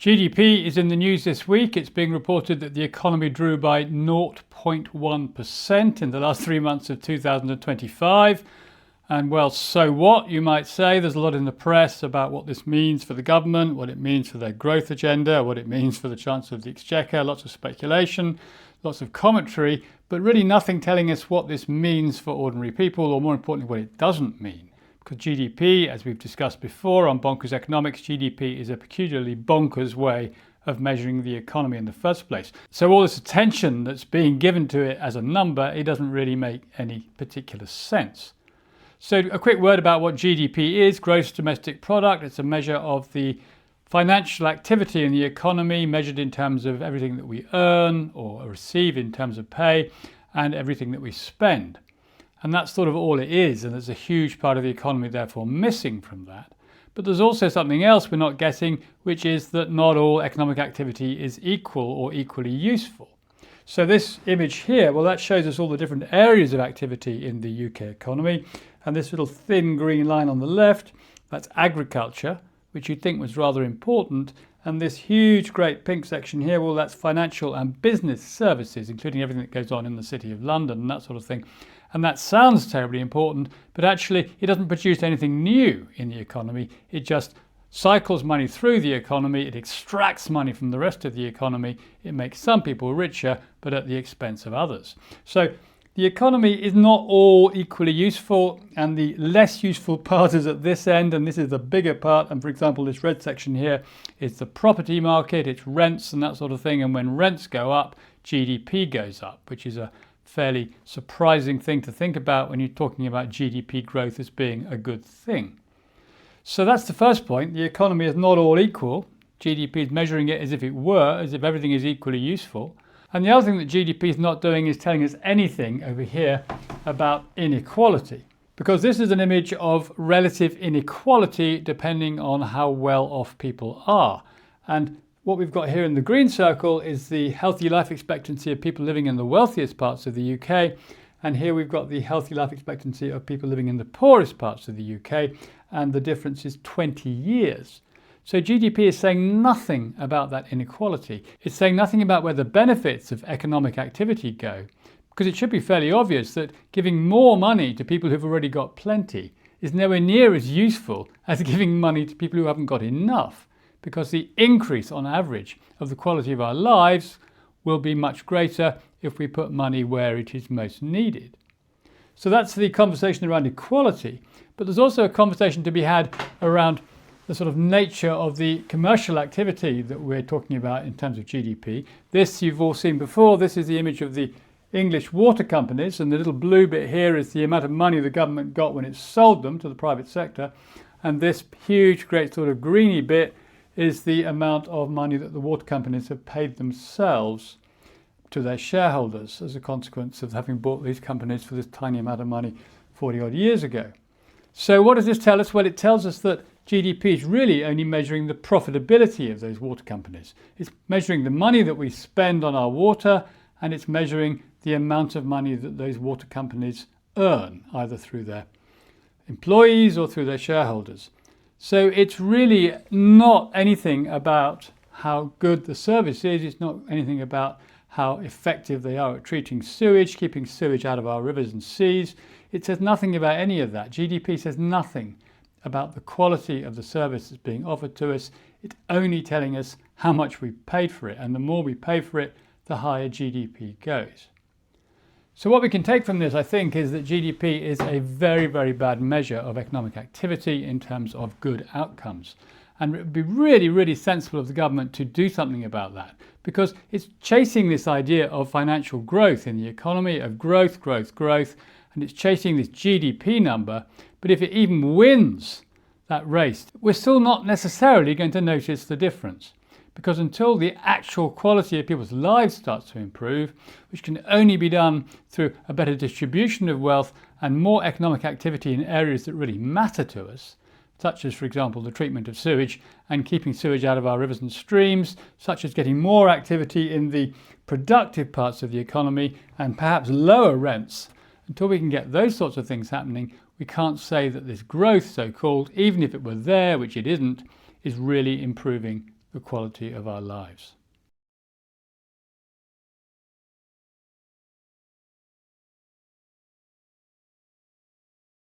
GDP is in the news this week. It's being reported that the economy grew by 0.1% in the last 3 months of 2025. And well, so what, you might say. There's a lot in the press about what this means for the government, what it means for their growth agenda, what it means for the Chancellor of the Exchequer, lots of speculation, lots of commentary, but really nothing telling us what this means for ordinary people, or more importantly, what it doesn't mean. Because GDP, as we've discussed before on Bonkers Economics, GDP is a peculiarly bonkers way of measuring the economy in the first place. So all this attention that's being given to it as a number, it doesn't really make any particular sense. So a quick word about what GDP is, gross domestic product. It's a measure of the financial activity in the economy measured in terms of everything that we earn or receive in terms of pay and everything that we spend. And that's sort of all it is, and there's a huge part of the economy therefore missing from that. But there's also something else we're not getting, which is that not all economic activity is equal or equally useful. So this image here, well, that shows us all the different areas of activity in the UK economy. And this little thin green line on the left, that's agriculture, which you'd think was rather important. And this huge, great pink section here, well, that's financial and business services, including everything that goes on in the City of London and that sort of thing. And that sounds terribly important, but actually it doesn't produce anything new in the economy. It just cycles money through the economy. It extracts money from the rest of the economy. It makes some people richer, but at the expense of others. So the economy is not all equally useful, and the less useful part is at this end, and this is the bigger part. And for example, this red section here is the property market, it's rents and that sort of thing. And when rents go up, GDP goes up, which is a fairly surprising thing to think about when you're talking about GDP growth as being a good thing. So that's the first point. The economy is not all equal. GDP is measuring it as if it were, as if everything is equally useful. And the other thing that GDP is not doing is telling us anything over here about inequality. Because this is an image of relative inequality depending on how well off people are. And what we've got here in the green circle is the healthy life expectancy of people living in the wealthiest parts of the UK. And here we've got the healthy life expectancy of people living in the poorest parts of the UK. And the difference is 20 years. So GDP is saying nothing about that inequality. It's saying nothing about where the benefits of economic activity go. Because it should be fairly obvious that giving more money to people who've already got plenty is nowhere near as useful as giving money to people who haven't got enough. Because the increase on average of the quality of our lives will be much greater if we put money where it is most needed. So that's the conversation around equality. But there's also a conversation to be had around the sort of nature of the commercial activity that we're talking about in terms of GDP. This you've all seen before. This is the image of the English water companies, and the little blue bit here is the amount of money the government got when it sold them to the private sector. And this huge, great sort of greeny bit is the amount of money that the water companies have paid themselves to their shareholders as a consequence of having bought these companies for this tiny amount of money 40 odd years ago. So what does this tell us? Well, it tells us that GDP is really only measuring the profitability of those water companies. It's measuring the money that we spend on our water, and it's measuring the amount of money that those water companies earn, either through their employees or through their shareholders. So it's really not anything about how good the service is. It's not anything about how effective they are at treating sewage, keeping sewage out of our rivers and seas. It says nothing about any of that. GDP says nothing about the quality of the service that's being offered to us. It's only telling us how much we paid for it. And the more we pay for it, the higher GDP goes. So what we can take from this, I think, is that GDP is a very, very bad measure of economic activity in terms of good outcomes. And it would be really, really sensible of the government to do something about that, because it's chasing this idea of financial growth in the economy, of growth, and it's chasing this GDP number. But if it even wins that race, we're still not necessarily going to notice the difference. Because until the actual quality of people's lives starts to improve, which can only be done through a better distribution of wealth and more economic activity in areas that really matter to us, such as, for example, the treatment of sewage and keeping sewage out of our rivers and streams, such as getting more activity in the productive parts of the economy and perhaps lower rents. Until we can get those sorts of things happening, we can't say that this growth, so-called, even if it were there, which it isn't, is really improving the the quality of our lives.